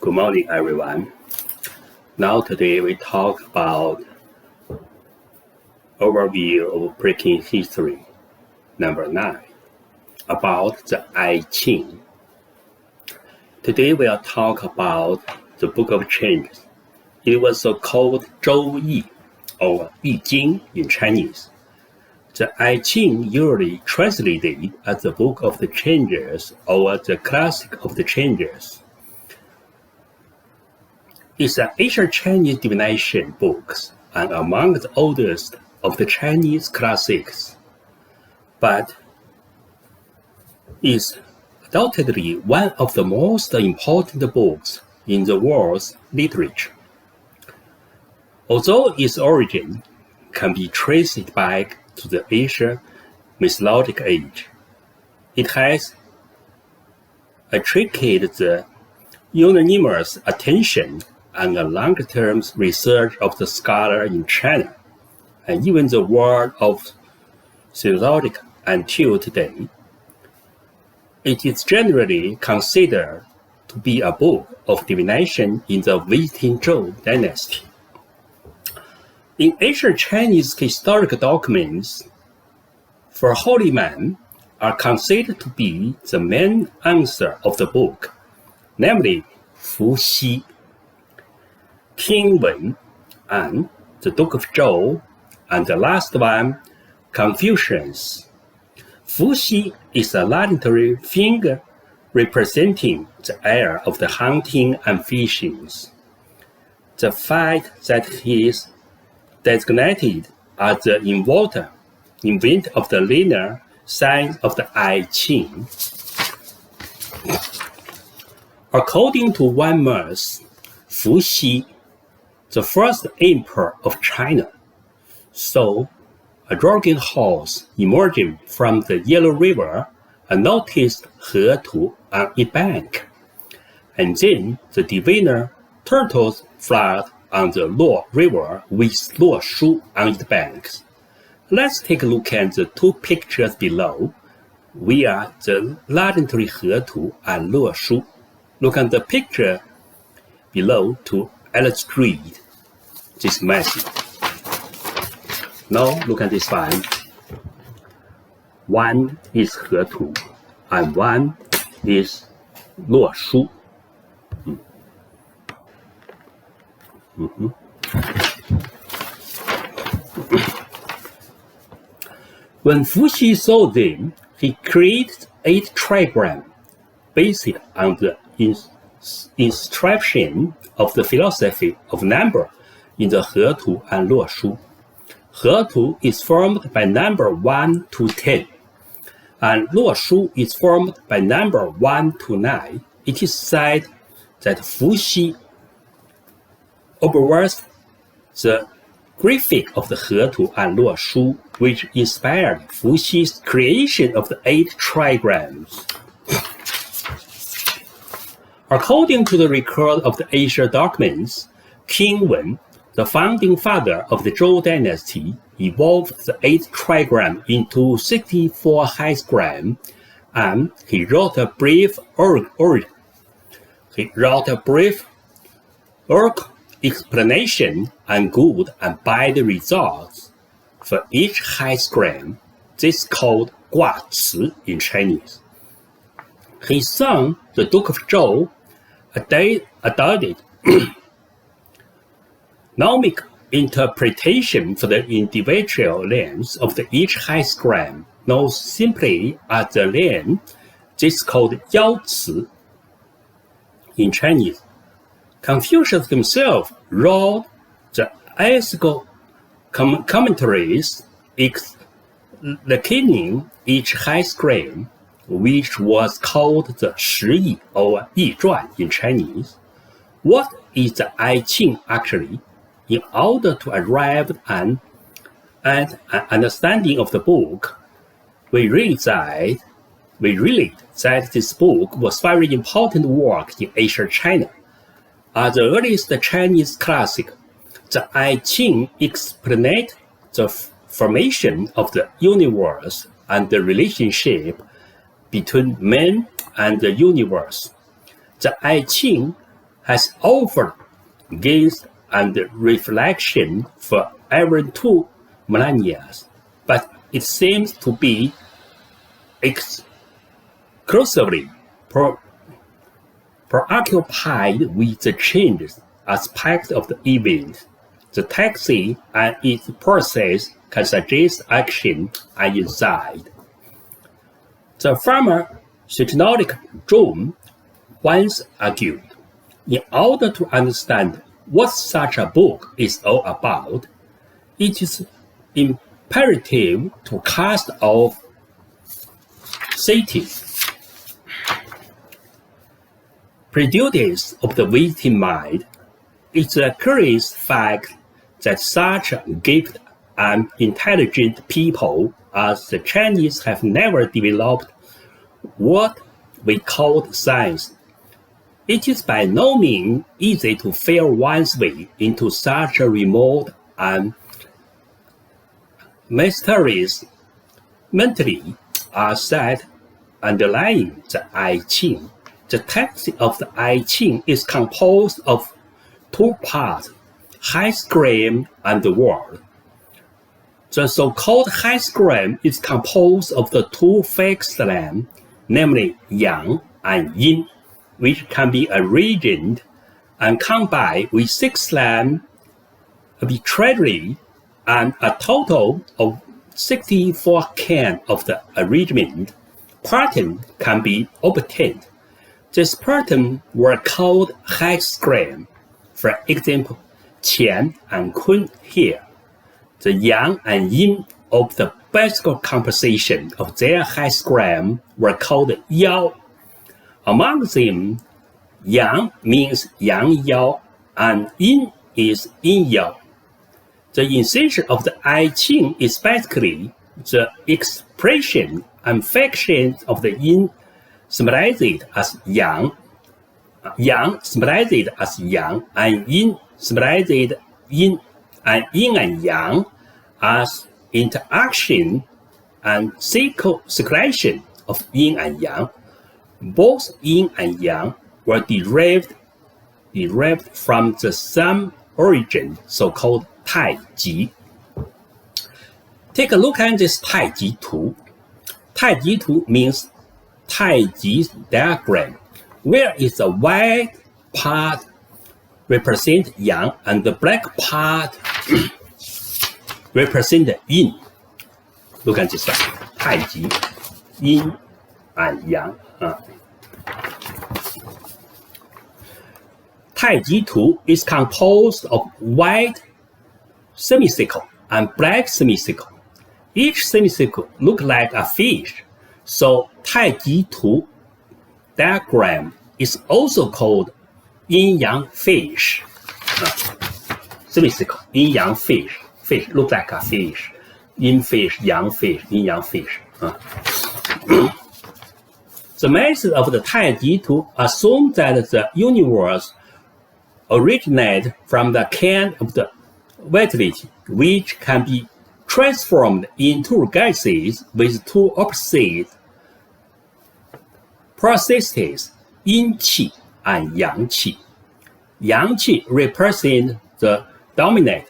Good morning, everyone. Now today we talk about overview of breaking history, number 9, about the I Ching. Today we'll talk about the Book of Changes. It was so called Zhouyi or Yijing in Chinese. The I Ching usually translated as the Book of the Changes or the Classic of the Changes. It's an ancient Chinese divination book and among the oldest of the Chinese classics, but is undoubtedly one of the most important books in the world's literature. Although its origin can be traced back to the Asian mythological age, it has attracted the unanimous attention and a long-term research of the scholar in China, and even the world of theology until today. It is generally considered to be a book of divination in the Western Zhou dynasty. In ancient Chinese historical documents, for holy men are considered to be the main answer of the book, namely Fu Xi, King Wen, and the Duke of Zhou, and the last one, Confucius. Fu Xi is a legendary figure representing the era of the hunting and fishing. The fact that he is designated as the inventor of the linear sign of the I Ching. According to one myth, Fu Xi, the first emperor of China, saw a dragon horse emerging from the Yellow River and noticed He Tu on its bank, and then the diviner turtles float on the Luo River with Luo Shu on its banks. Let's take a look at the two pictures below. We are the legendary He Tu and Luo Shu. Look at the picture below to illustrate this message. Now look at this one. One is He Tu and one is Luo Shu. When Fu Xi saw them, he created 8 trigrams based on the inscription of the philosophy of number in the He Tu and Luo Shu. He Tu is formed by number 1 to 10, and Luo Shu is formed by number 1 to 9. It is said that Fu Xi observed the graphic of the He Tu and Luo Shu, which inspired Fu Xi's creation of the 8 trigrams. According to the record of the Asian documents, King Wen, the founding father of the Zhou dynasty, evolved the 8 trigrams into 64 hexagrams, and he wrote a brief explanation on good and bad results for each hexagram. This is called guaci in Chinese. His son, the Duke of Zhou, adopted nomic interpretation for the individual lengths of each hexagram, known simply as the length. This is called yaoci in Chinese. Confucius himself wrote the ethical commentaries explaining each hexagram, which was called the Shiyi or Yizhuan in Chinese. What is the I Ching actually? In order to arrive at an understanding of the book, we read that this book was very important work in ancient China. As the earliest Chinese classic, the I Ching explained the formation of the universe and the relationship between man and the universe. The I Ching has offered gaze and reflection for every 2 millennia, but it seems to be exclusively preoccupied with the changes aspect of the event. The taxi and its process can suggest action and insight. The former synodic Zhou once argued, in order to understand what such a book is all about, it is imperative to cast off Satan, prejudice of the waiting mind. It's a curious fact that such gifted and intelligent people as the Chinese have never developed what we call science. It is by no means easy to feel one's way into such a remote and mysterious mentally as that underlying the I Ching. The text of the I Ching is composed of 2 parts, high scrim and the word. The so-called high scrim is composed of the 2 fixed lines, namely yang and yin, which can be arranged and combined with 6 lines arbitrarily, and a total of 64 can of the arrangement pattern can be obtained. This pattern were called high scrim. For example, Qian and Kun here. The yang and yin of the basic composition of their high scrim were called yao. Among them, yang means yang yao and yin is yin yao. The insertion of the I Ching is basically the expression and fiction of the yin symbolized as yang, yang symbolized as yang, and yin symbolized yin, and yin and yang as interaction and circulation of yin and yang. Both yin and yang were derived from the same origin, so-called Taiji. Take a look at this Taiji Tu. Taiji Tu means Taiji's diagram, where is the white part represent yang and the black part represent yin. Look at this one, Taiji, yin and yang. Taiji Tu is composed of white semicircle and black semicircle. Each semicircle looks like a fish, so Taiji Tu diagram is also called yin-yang fish. Semicircle, yin-yang fish. Fish look like a fish. Yin fish, yang fish, yin-yang fish. The method of the Taiji Tu assumes that the universe originates from the can of the vitality, which can be transformed into gases with 2 opposite processes, yin qi and yang qi. Yang qi represents the dominant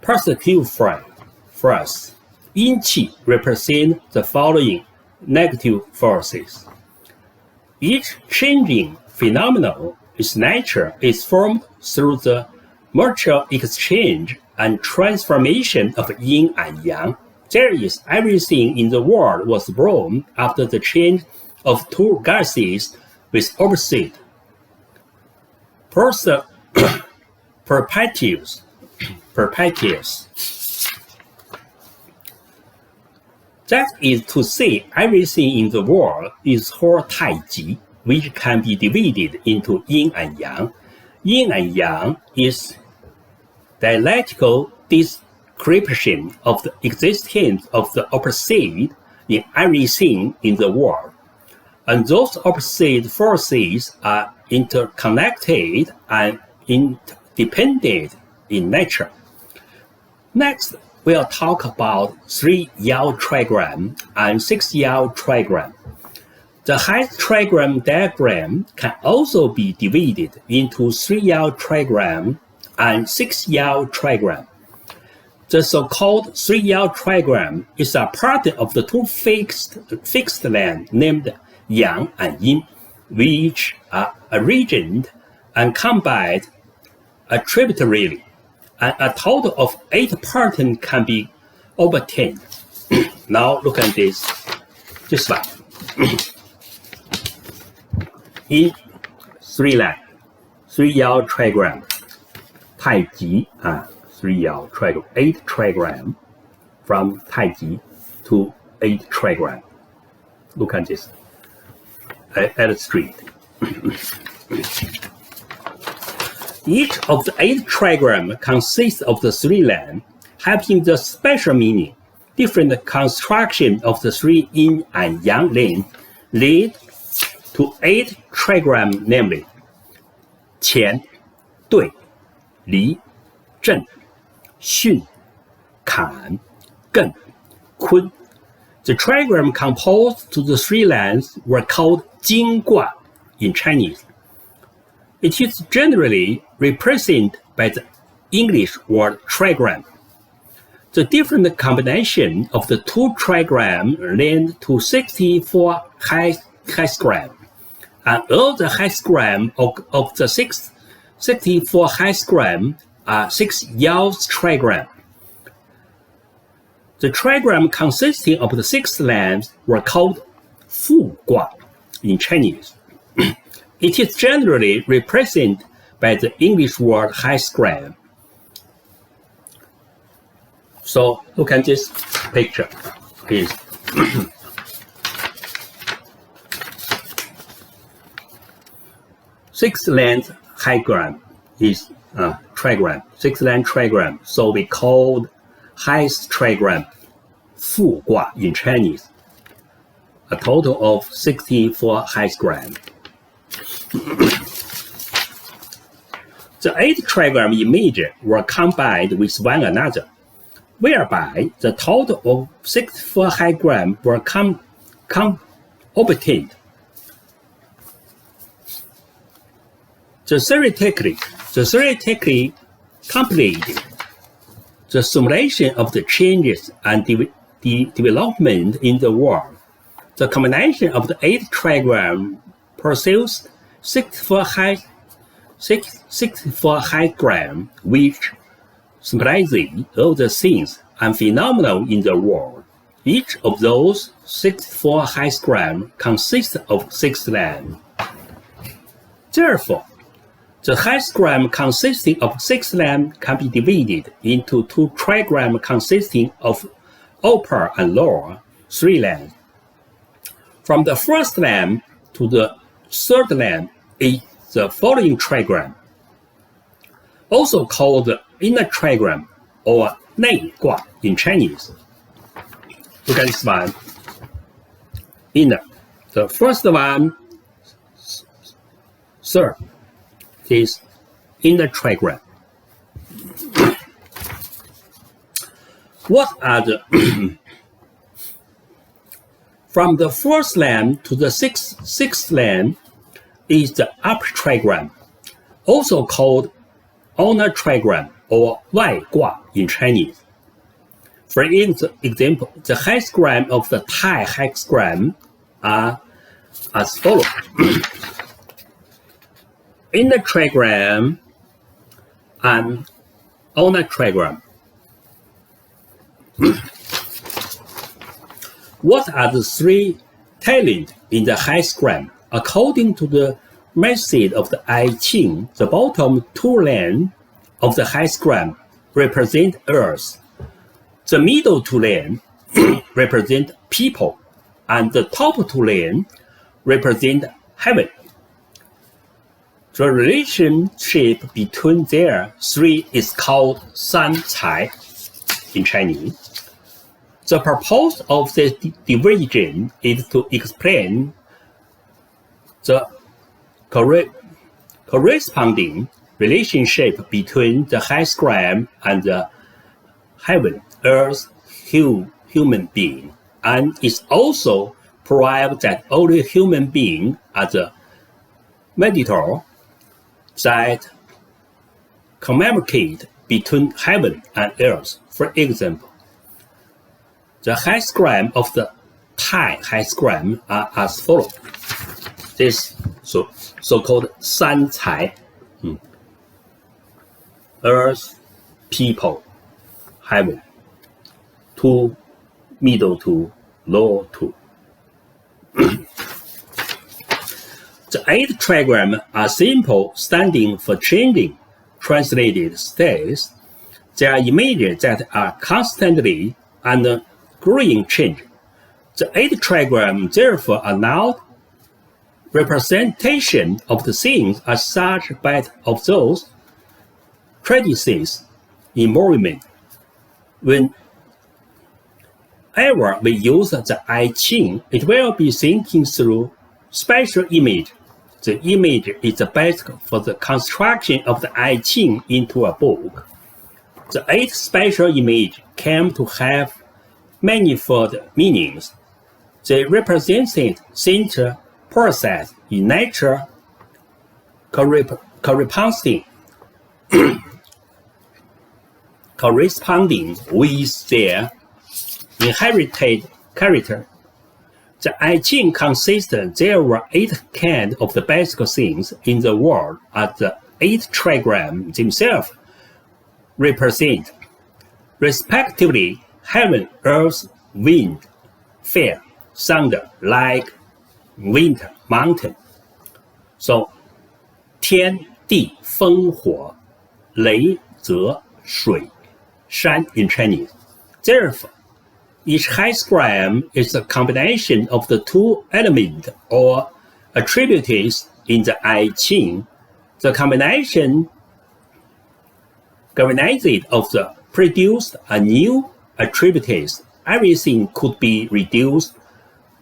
positive force. Yin qi represents the following negative forces. Each changing phenomenon its nature is formed through the mutual exchange and transformation of yin and yang. There is everything in the world was born after the change of 2 gases with opposite perspectives. That is to say, everything in the world is whole Taiji, which can be divided into yin and yang. Yin and yang is dialectical description of the existence of the opposite in everything in the world. And those opposite forces are interconnected and interdependent in nature. Next, we'll talk about 3 Yao trigram and 6 Yao trigram. The highest trigram diagram can also be divided into 3-yaw trigram and 6-yaw trigram. The so-called 3-yaw trigram is a part of the two fixed lands named Yang and Yin, which are arranged and combined arbitrarily, and a total of 8 patterns can be obtained. Now look at this one. In 3-yaw trigram, Taiji, 3-yaw trigram, 8 trigram, from Taiji to 8 trigram. Look at this. I illustrate. Each of the 8 trigrams consists of the 3 lands, having the special meaning. Different construction of the 3 yin and yang lands lead to 8 trigrams, namely 乾、兑、离、震、巽、坎、艮、坤. The trigram composed to the 3 lands were called Jing Gua in Chinese. It is generally represented by the English word trigram. The different combination of the 2 trigrams lead to 64 highsgram, and all the highsgram of the 64 highsgram are 6-yaw trigram. The trigram consisting of the 6 lands were called Fu Gua in Chinese. It is generally represented by the English word highsgram. So look at this picture, please. 6 land highgram is trigram, 6-land trigram. So we called highest trigram Fu Gua in Chinese. A total of 64 highsgram. The 8 trigram images were combined with one another, whereby the total of 64 highgram were obtained. The theoretically completed the summation of the changes and development in the world. The combination of the 8 trigram pursues 64 highgram, which symbolizes all the things and phenomena in the world. Each of those 64 highsgram consists of 6 lands. Therefore, the highsgram consisting of 6 lands can be divided into 2 trigrams consisting of upper and lower 3 lands. From the first land to the third land is the following trigram, also called the inner trigram or 内卦 in Chinese. Look at this one. Inner. The first one, third, is inner trigram. What are the from the first land to the sixth land is the upper trigram, also called honor trigram or 外卦 in Chinese. For example, the highsgram of the Tai highsgram are as follows. Inner trigram and honor trigram. What are the 3 talents in the highsgram? According to the method of the I Ching, the bottom 2 lands of the highsgram represent earth. The middle 2 lands represent people, and the top 2 lands represent heaven. The relationship between their 3 is called 三才 in Chinese. The purpose of this division is to explain the corresponding relationship between the highsgram and the heaven, earth, human being, and is also prove that only human beings are the mediator that communicate between heaven and earth. For example, the hexagram of the Thai hexagram are as follows. This so-called 三才, earth, people, heaven, two, middle two, low two. The 8 trigrams are simple, standing for changing translated states. They are images that are constantly undergoing change. The 8 trigrams therefore are not representation of the things as such, but of those traditions in movement. Whenever we use the I Ching, it will be thinking through special image. The image is the basis for the construction of the I Ching into a book. The 8 special images came to have manifold meanings. They represent central process in nature corresponding with their inherited character. The I Ching consists there were 8 kinds of the basic things in the world, as the 8 trigrams themselves represent, respectively, heaven, earth, wind, fire, thunder, light, winter, mountain. So, 天地风火雷泽水山 in Chinese. Therefore, each hexagram is a combination of the 2 elements or attributes in the I Ching. The combination of the produced a new attributes. Everything could be reduced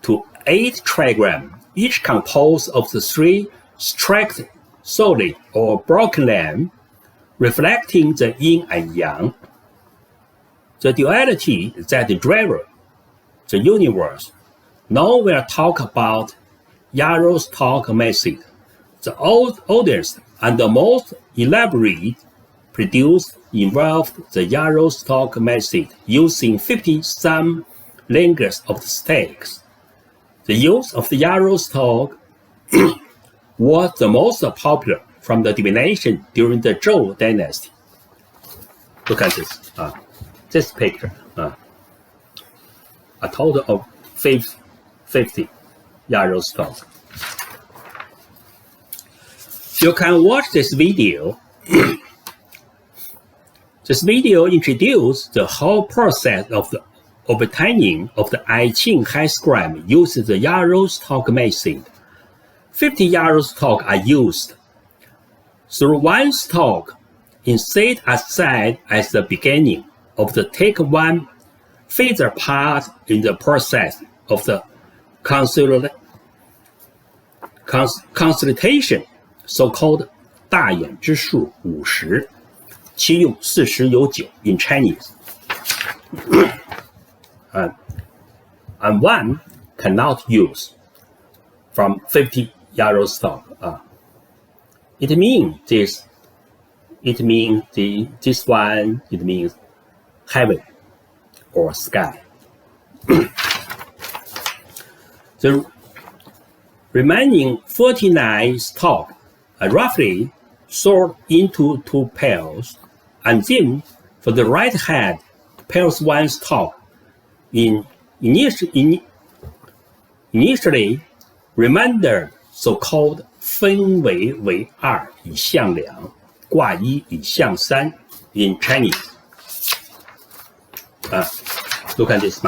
to 8 trigrams, each composed of the 3 strict, solid, or broken lines, reflecting the yin and yang. The duality that drives the universe. Now we'll talk about yarrow stalk method. The oldest and the most elaborate produced involved the yarrow stalk method, using 50-some lengths of the stalks. The use of the yarrow stalk was the most popular from the divination during the Zhou dynasty. Look at this picture. A total of 50 yarrow stalks. You can watch this video. This video introduces the whole process of the obtaining of the I Ching hexagram using the yarrow stalk method. 50 yarrow stalks are used. Through one stalk is set aside as the beginning of the take one further part in the process of the consultation, so-called 大眼之数50，其用40有9 in Chinese. And one cannot use from 50 yarrow stalk. It means this. It means this one. It means heaven or sky. The remaining 49 stalks are roughly sort into 2 pairs, and then for the right hand, pairs 1 stalk initially rendered so-called 分为为2以向2，卦1以向3 in Chinese. Look at this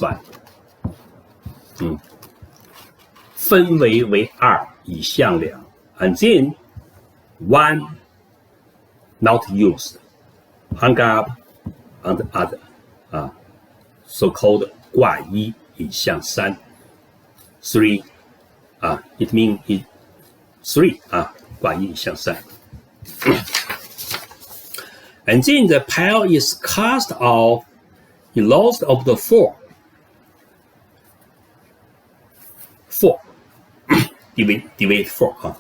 one. 分为为2以向2 and then one not used, hung up on the other, so-called 卦1以向3. 3, it means 3, 卦1以向3. And then the pair is cast off in lost of the 4. 4. divide 4.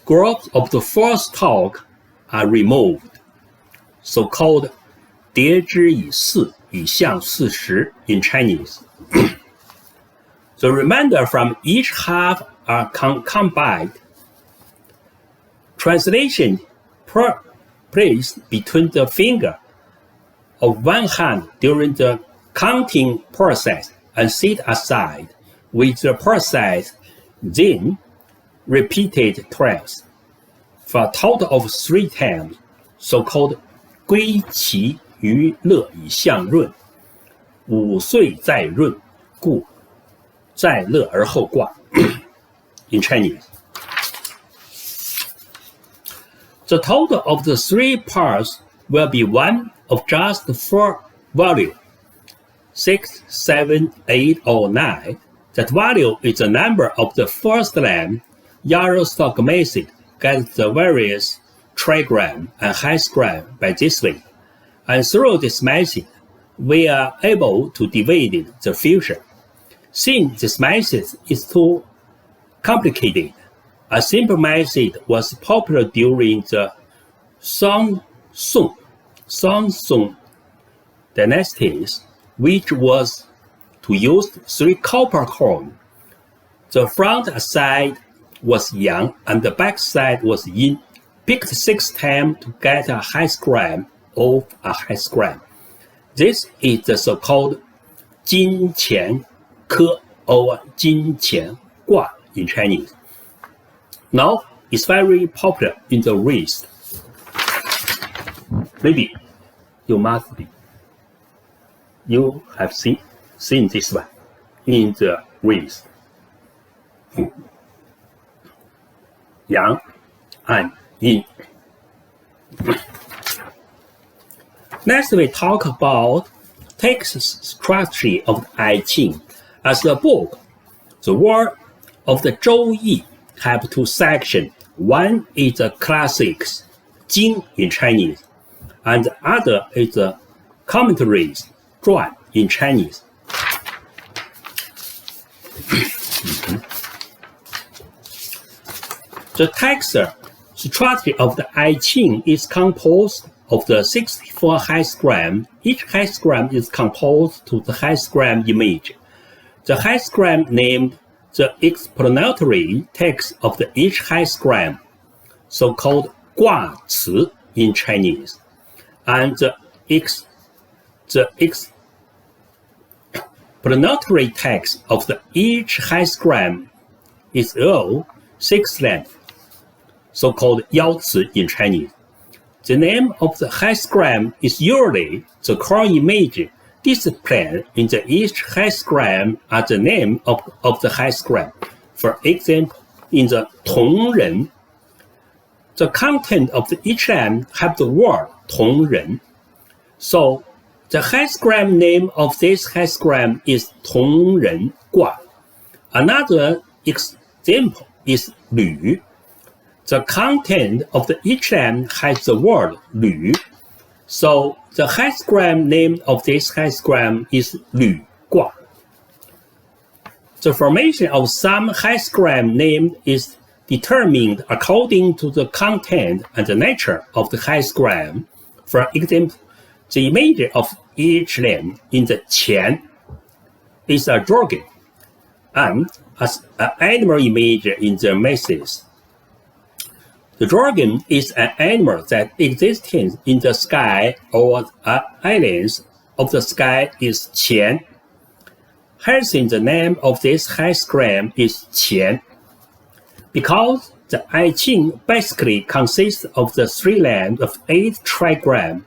Growth of the fourth stalk are removed, so-called 叠之以4以象40 in Chinese. The remainder from each half are combined. Translation: placed between the finger of one hand during the counting process and set aside, with the process then repeated twice, for a total of 3 times, so-called 归其于乐以象润，5岁在润，故在乐而后卦 in Chinese. The total of the 3 parts will be one of just 4 values, 6, 7, 8, or 9. That value is the number of the first line. Yarrow stock method gets the various trigram and histogram by this way, and through this method, we are able to divide the future. Since this method is too complicated, a simple method was popular during the Shang dynasties, which was to use 3 copper coins. The front side was yang and the back side was yin. Picked 6 times to get a histogram of a histogram. This is the so-called 金钱科 or 金钱卦 in Chinese. Now, it's very popular in the West. Maybe you must be. You have seen this one in the West. Yang and yin. Next, we talk about text structure of I Ching. As a book, the work of the Zhouyi have 2 sections. One is the classics, Jing in Chinese, and the other is the commentaries, 传 in Chinese. The text structure of the I Ching is composed of the 64 histogram. Each histogram is composed to the histogram image. The histogram named the explanatory text of the each histogram, so-called 卦辞 in Chinese, and the explanatory text of the each histogram is all 6 length, so-called 腰辞 in Chinese. The name of the histogram is usually the core image. Discipline in the each histogram are the name of the histogram. For example, in the 同人, the content of the each line have the word 同人. So, the histogram name of this histogram is 同人卦. Another example is 履. The content of the each line has the word 履. So, the histogram name of this histogram is 履卦. The formation of some histogram name is determined according to the content and the nature of the histogram. For example, the image of each line in the 前 is a dragon, and as an animal image in the masses. The dragon is an animal that exists in the sky or islands of the sky is 乾. Hence, the name of this histogram is 乾. Because the I Ching basically consists of the 3 lines of 8 trigrams,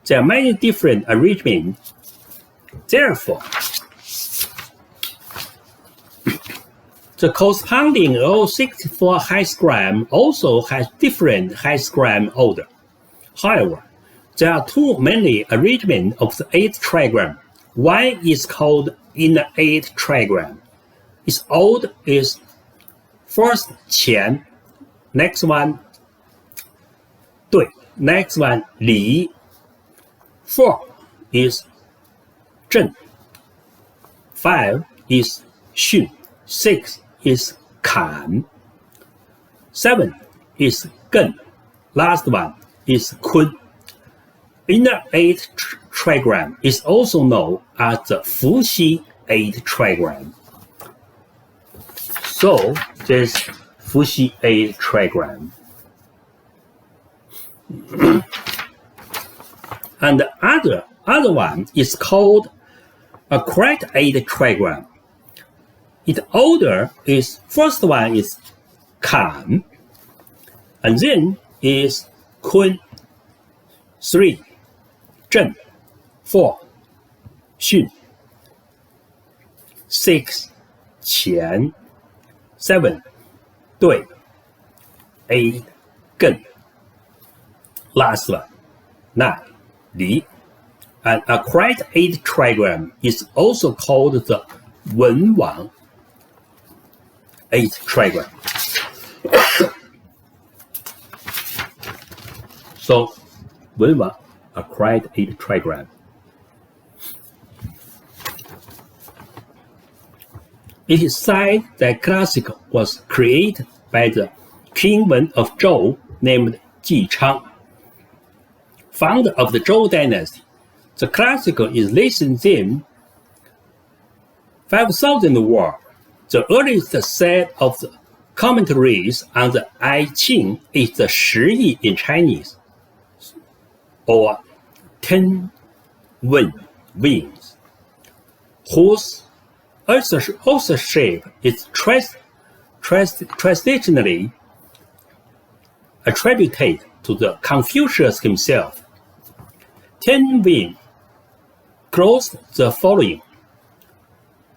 there are many different arrangements. Therefore, the corresponding all 64 histogram also has different histogram order. However, there are 2 many arrangements of the 8 trigram. One is called innate trigram. Its order is first 乾, next one 兑, next one 离, 4 is 震, 5 is 巽, 6 is kan, 7 is Zheng, last one is kun. Inner 8 trigram is also known as the Fuxi 8 trigram. So this Fuxi 8 trigram. And the other one is called a correct 8 trigram. Its order is, first one is kan, and then is kun, 3 Zheng, 4 Xun, 6 Qian, 7 Dui, 8 Geng, last one 9 Li. And a correct 8 trigram is also called the Wenwang 8 trigram. So Wenwang, a correct 8 trigram. It is said that classical was created by the kingdom of Zhou named Yijing, founder of the Zhou dynasty. The classical is listed in 5,000 words. The earliest set of the commentaries on the I Ching is the Shi in Chinese, or 10 wings, whose authorship is traditionally attributed to the Confucius himself. 10 wings closed the following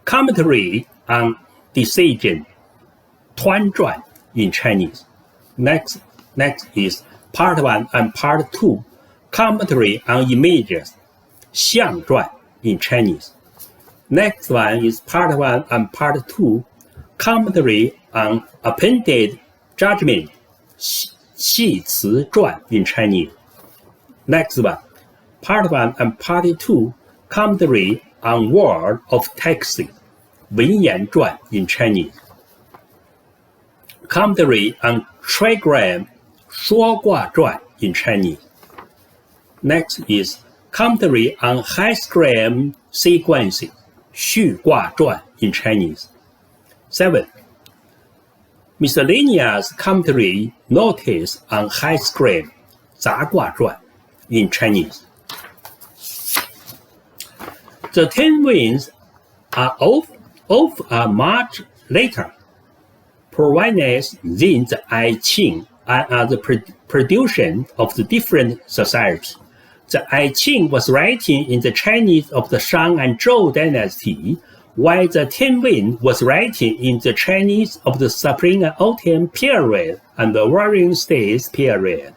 commentary on decision, 团传 in Chinese. Next is part 1 and part 2, commentary on images, 象传 in Chinese. Next one is part 1 and part 2, commentary on appended judgment, 系辞传 in Chinese. Next one, part 1 and part 2, commentary on word of taxi, 文言传 in Chinese. Commentary on trigram, 说卦传 in Chinese. Next is commentary on hexagram sequencing, 序卦传 in Chinese. 7. Miscellaneous commentary notice on hexagram, 杂卦传 in Chinese. The 10 winds are much later providence than the I Ching and are the production of the different societies. The I Ching was written in the Chinese of the Shang and Zhou dynasty, while the 10 wind was written in the Chinese of the Spring and Autumn period and the Warring States period.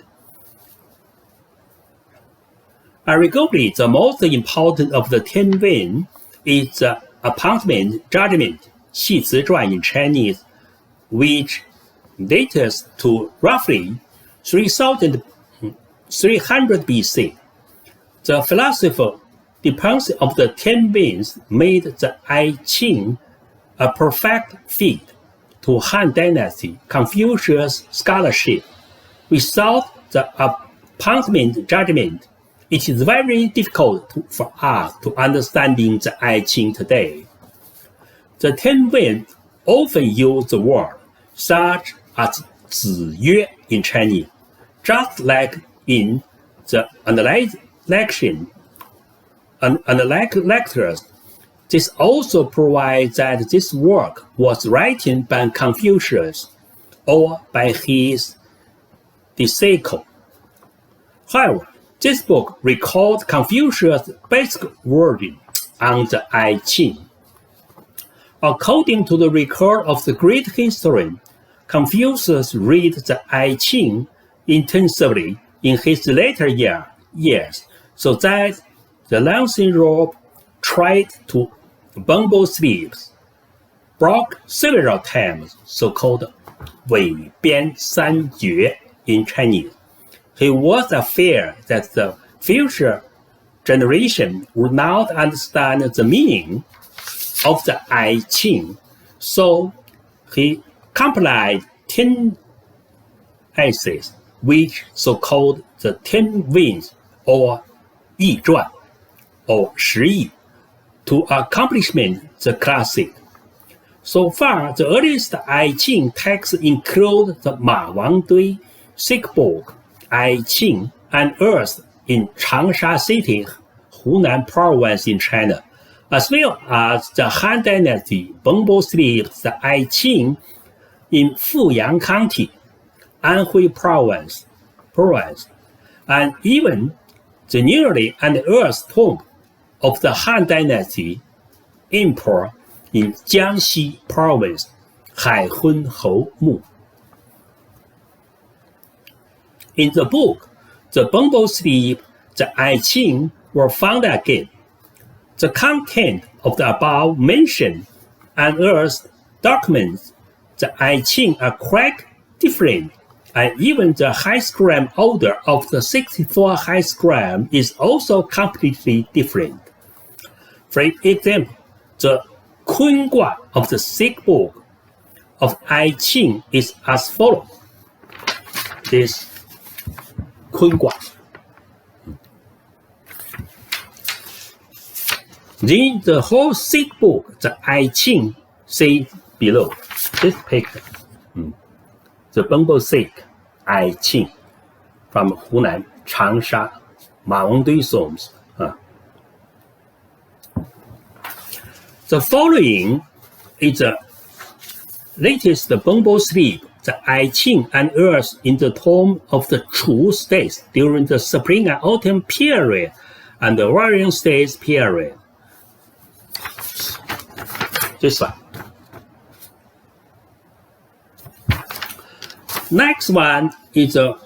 Arguably, the most important of the 10 wind is the appointment judgment, 系辞传 in Chinese, which dates to roughly 300 BC. The philosopher depends of the 10 winds made the I Ching a perfect fit to Han Dynasty Confucius scholarship. Without the appointment judgment, it is very difficult for us to understanding the I Ching today. The 10 winds often use the word such as 子曰 in Chinese, just like in the lectures. This also provides that this work was written by Confucius or by his disciple. However, this book records Confucius' basic wording on the I Ching. According to the record of the great historian, Confucius read the I Ching intensively in his later years, so that the lancing robe tried to bumble sleeves, broke several times, so-called 尾边三绝 in Chinese. He was afraid that the future generation would not understand the meaning of the I Ching, So he compiled 10 essays, which so-called the 10 Winds or 易传 or 十易, to accomplishment the classic. So far, the earliest I Ching texts include the Ma Wangdui sick book, I Ching, unearthed in Changsha City, Hunan province in China, as well as the Han Dynasty bumble sleeves the I Ching in Fuyang County, Anhui province, and even the newly unearthed tomb of the Han Dynasty emperor in Jiangxi province, Haihun Hou Mu. In the book, the bumble sleep, the I Ching were found again. The content of the above mentioned unearthed documents, the I Ching are quite different, and even the hexagram order of the 64 hexagram is also completely different. For example, the Kun Gua of the sick book of I Ching is as follows. This Kun Gua. Then the whole sick book, the I Ching, see below this picture. The bumble sick I Ching from Hunan, Changsha, Ma Wangdui Tombs. The following is the latest bumble sleep, the I Ching unearthed in the tomb of the Chu states during the spring and autumn period and the Warring States period. This one. Next one is a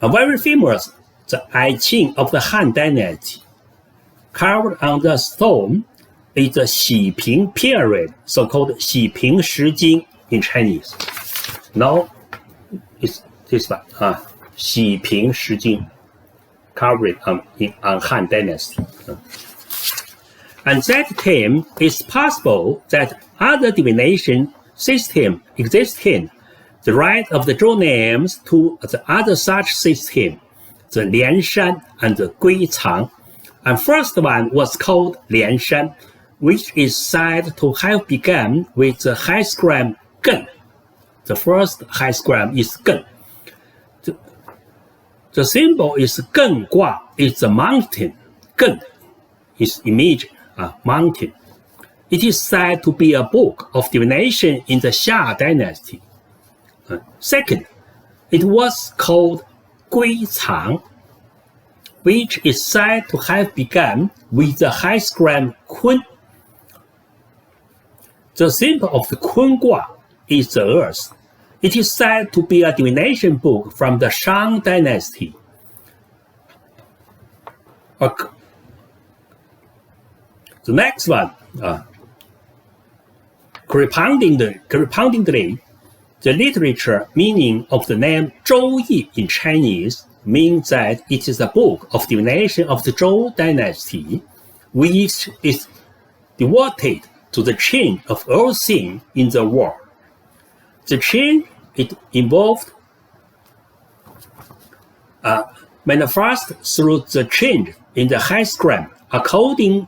very famous, the I Ching of the Han Dynasty. Carved on the stone is the Xiping period, so-called Xiping Shijing in Chinese. Now, it's this one, Xiping Shijing, carved on Han Dynasty. And that time, it's possible that other divination system existed, the right of the Zhou names to the other such system, the Lianshan and the Guicang. And first one was called Lianshan, which is said to have begun with the hexagram Gen. The first hexagram is Gen. The symbol is Gen Gua, it's a mountain. Gen is image, mountain. It is said to be a book of divination in the Xia dynasty. Second, it was called Guicang, which is said to have begun with the hexagram Kun. The symbol of the Kun Gua is the earth. It is said to be a divination book from the Shang dynasty. The next one, correspondingly, the literature meaning of the name Zhouyi in Chinese means that it is a book of divination of the Zhou dynasty, which is devoted to the change of all things in the world. The change it involved manifest through the change in the hexagram. According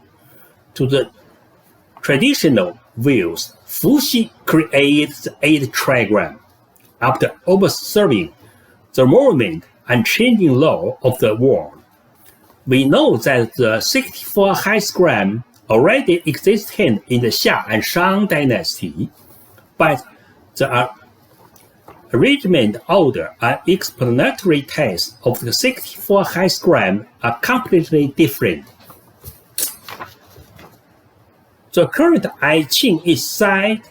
to the traditional views, Fuxi created the 8 trigram after observing the movement and changing law of the world. We know that the 64 hexagram already existed in the Xia and Shang dynasty, but the arrangement order and explanatory text of the 64 hexagram are completely different. The current I Ching is said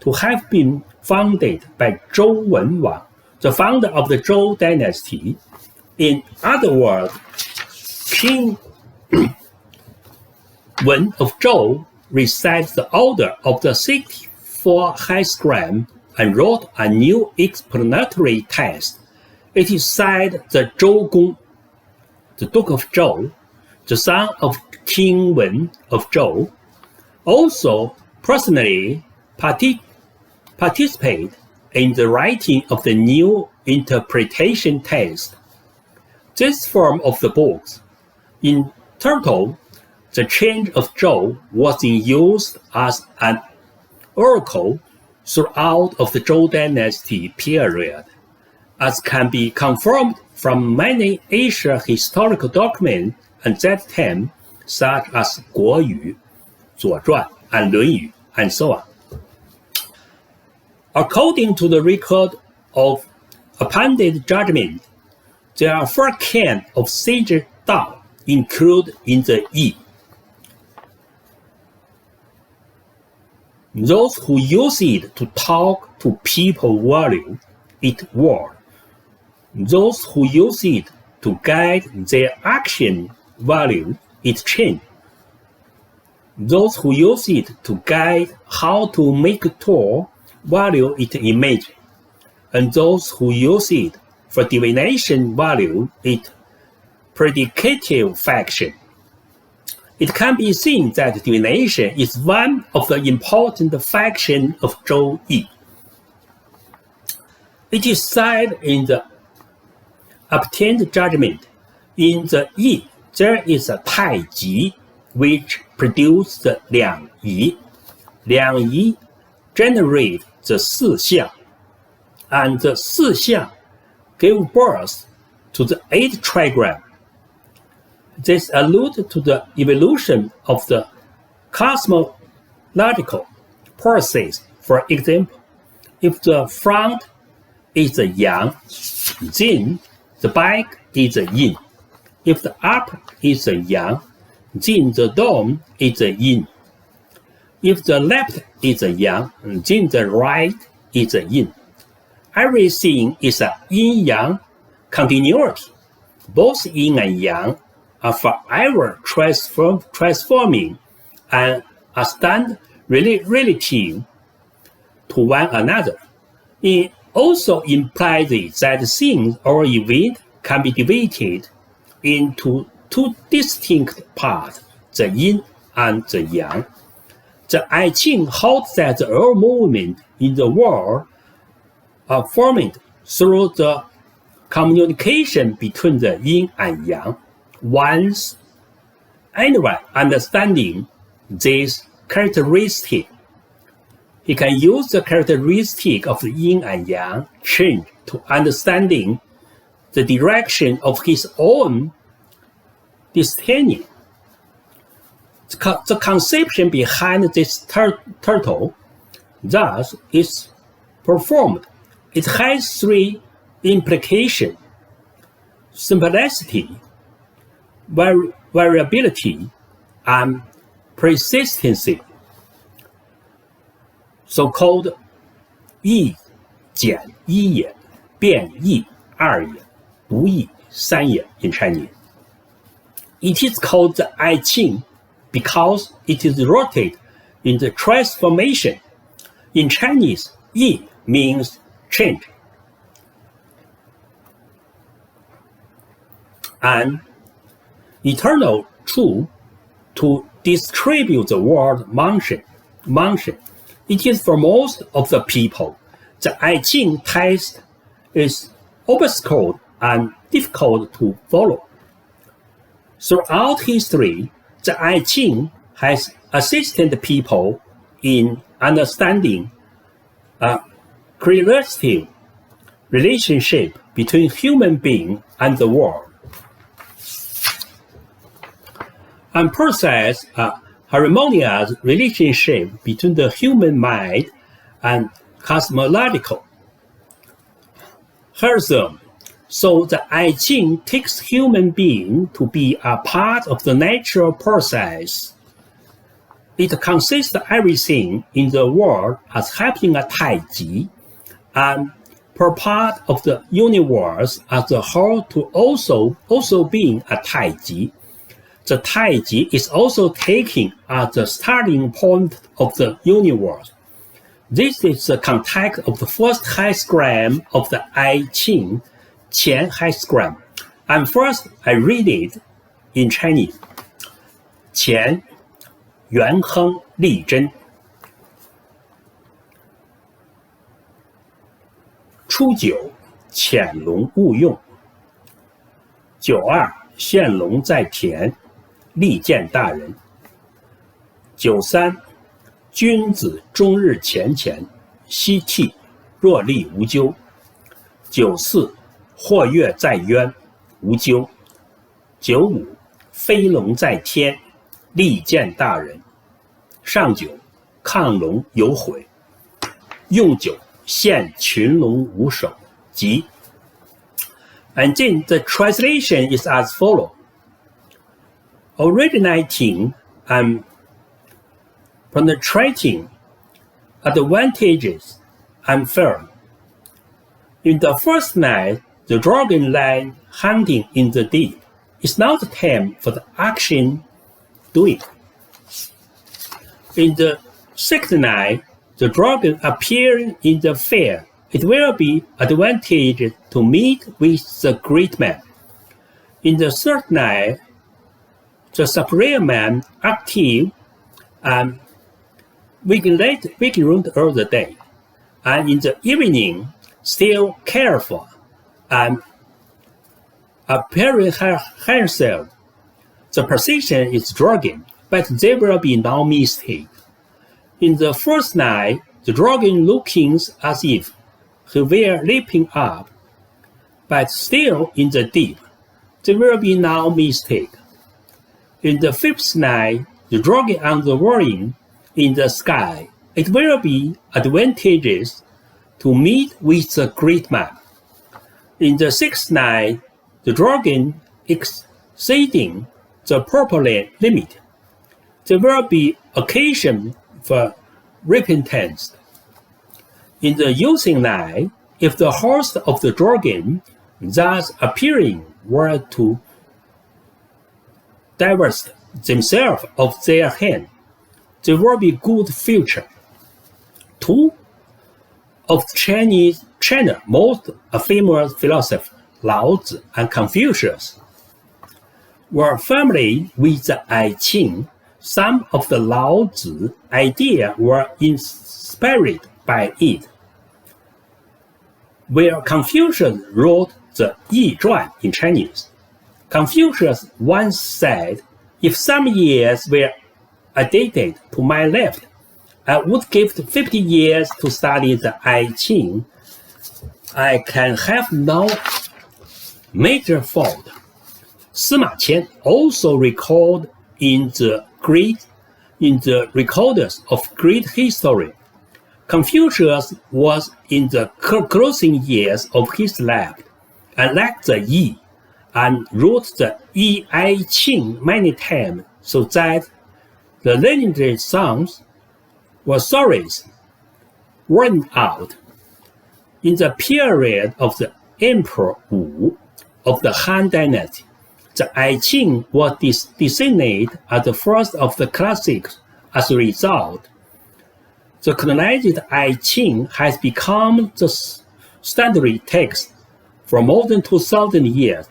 to have been founded by Zhou Wenwang, the founder of the Zhou dynasty. In other words, King Wen of Zhou recited the order of the 64 hexagram and wrote a new explanatory text. It is said that Zhou Gong, the Duke of Zhou, the son of King Wen of Zhou, also personally participate in the writing of the new interpretation text. This form of the books, in total, the change of Zhou was in use as an oracle throughout of the Zhou dynasty period, as can be confirmed from many Asia historical documents at that time, such as Guoyu, 左传, and 论语, and so on. According to the record of appended judgment, there are 4 kinds of sage Dao included in the Yi. Those who use it to talk to people value its word. Those who use it to guide their action value its change. Those who use it to guide how to make a tool value its image. And those who use it for divination value its predicative faction. It can be seen that divination is one of the important factions of Zhouyi. It is said in the obtained judgment, in the Yi there is a Taiji which produces the Liangyi. Liangyi generate the Si Xiang, and the Si Xiang gave birth to the 8 trigrams. This alludes to the evolution of the cosmological process. For example, if the front is the yang, then the back is the yin. If the upper is the yang, then the dome is the yin. If the left is the yang, then the right is the yin. Everything is a yin-yang continuity. Both yin and yang are forever transforming and are stand relative to one another. It also implies that things or events can be divided into 2 distinct parts, the yin and the yang. The I Ching holds that all movement in the world are formed through the communication between the yin and yang. Once anyone understanding this characteristic, he can use the characteristic of the yin and yang change to understanding the direction of his own destiny. The conception behind this turtle thus is performed. It has 3 implications: simplicity, variability, and persistency. So-called 一减一也, 变异二也, 不异三也 in Chinese. It is called the I Ching because it is rooted in the transformation. In Chinese, 易 means change, and eternal truth to distribute the word motion. It is for most of the people. The I Ching text is obscure and difficult to follow. Throughout history, the I Ching has assisted people in understanding a correlative relationship between human being and the world, and process a harmonious relationship between the human mind and cosmological rhythm. So the I Ching takes human being to be a part of the natural process. It consists everything in the world as having a Taiji, and per part of the universe as a whole to also being a Taiji. The Taiji is also taken as the starting point of the universe. This is the context of the first hexagram of the I Ching, Qian hexagram. And first I read it in Chinese. 乾元亨利贞初九，潜龙勿用。92，现龙在田，利见大人。93，君子终日乾乾，息涕，若厉无咎。94，或跃在渊，无咎。95，飞龙在天，利见大人。上九，亢龙有悔。用九，现群龙无首，吉。And then the translation is as follows. Originating and penetrating advantages unfair. In the first night, the dragon lay hunting in the deep. It's not the time for the action doing. In the second night, the dragon appearing in the fair. It will be advantageous to meet with the great man. In the third night, the superior man active and vigilant all the day, and in the evening, still careful and appearing herself. The position is dragon, but there will be no mistake. In the first night, the dragon looking as if he were leaping up, but still in the deep. There will be no mistake. In the fifth night, the dragon on the wing in the sky. It will be advantageous to meet with the great man. In the sixth night, the dragon exceeding the proper limit. There will be occasion for repentance. In the using night, if the host of the dragon thus appearing were to divest themselves of their hand, there will be good future. Two of China most famous philosophers, Lao Tzu and Confucius, were familiar with the I Ching. Some of the Lao Tzu ideas were inspired by it. Where Confucius wrote the Yijing in Chinese, Confucius once said, "If some years were added to my left, I would give 50 years to study the I Ching. I can have no major fault." Sima Qian also recalled in the records of great history. Confucius was in the closing years of his life and liked the Yi, and wrote the I Ching many times, so that the legendary songs were stories worn out. In the period of the Emperor Wu of the Han Dynasty, the I Ching was designated as the first of the classics. As a result, the canonized I Ching has become the standard text for more than 2,000 years.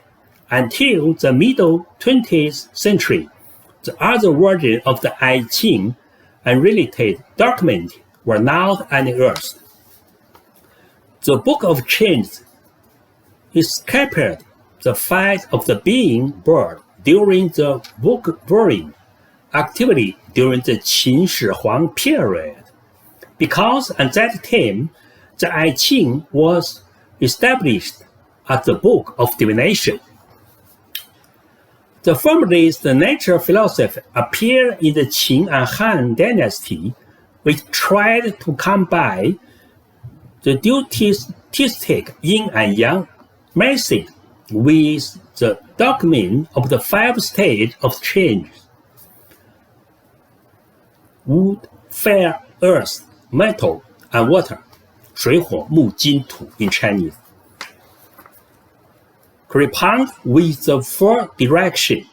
Until the middle 20th century, the other versions of the I Ching and related documents were not unearthed. The Book of Changes escaped the fate of the being bird during the book-burning activity during the Qin Shi Huang period, because at that time the I Ching was established as the book of divination. The formalist natural philosophy appeared in the Qing and Han dynasty, which tried to combine the dualistic yin and yang method with the document of the 5 stages of change: wood, fire, earth, metal, and water, 水火木金土 in Chinese. Correspond with the 4 direction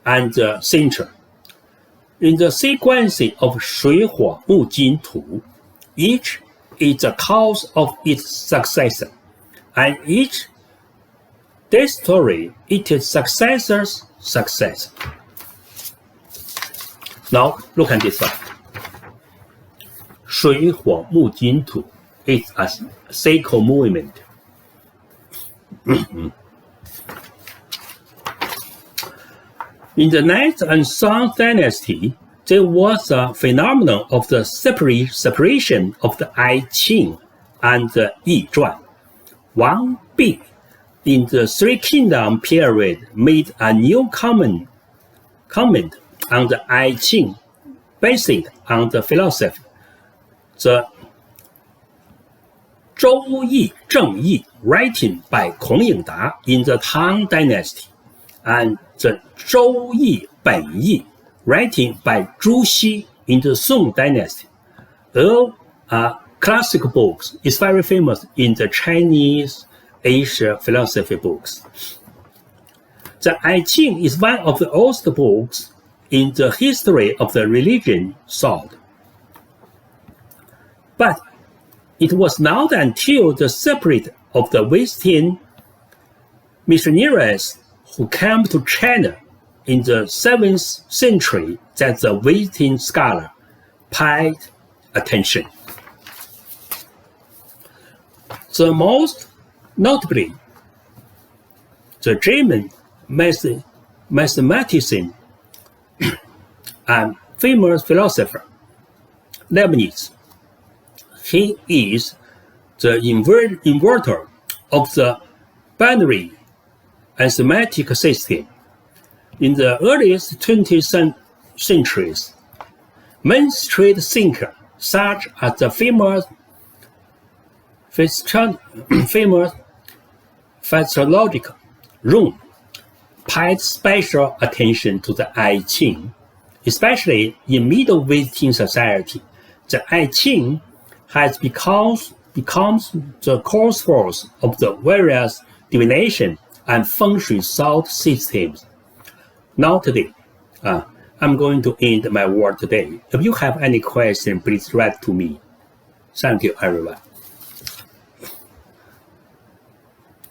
and the center. In the sequence of 水火木金土, each is the cause of its successor, and each destroys its successor's success. Now look at this one. 水火木金土 It's a sacred movement. In the 9th and Shang dynasty, there was a phenomenon of the separation of the I Ching and the Yizhuan. Wang Bi, in the Three Kingdom period, made a new comment on the I Ching, based on the philosophy. The Zhouyi Zheng writing by Kong Yingda in the Tang dynasty, and the Zhouyi Benyi writing by Zhu Xi in the Song dynasty. All are classic books. It's very famous in the Chinese Asia philosophy books. The I Ching is one of the oldest books in the history of the religion thought. But it was not until the separate of the Western missionaries who came to China in the 7th century that the Western scholar paid attention. The most notably, the German mathematician and famous philosopher Leibniz. He is the inventor of the binary arithmetic system. In the earliest 20th centuries, mainstream thinkers such as the famous physiological Rome paid special attention to the I Ching, especially in Middle Western society. The I Ching has become the core source of the various divination and feng shui thought systems. Now today, I'm going to end my word today. If you have any question, please write to me. Thank you, everyone.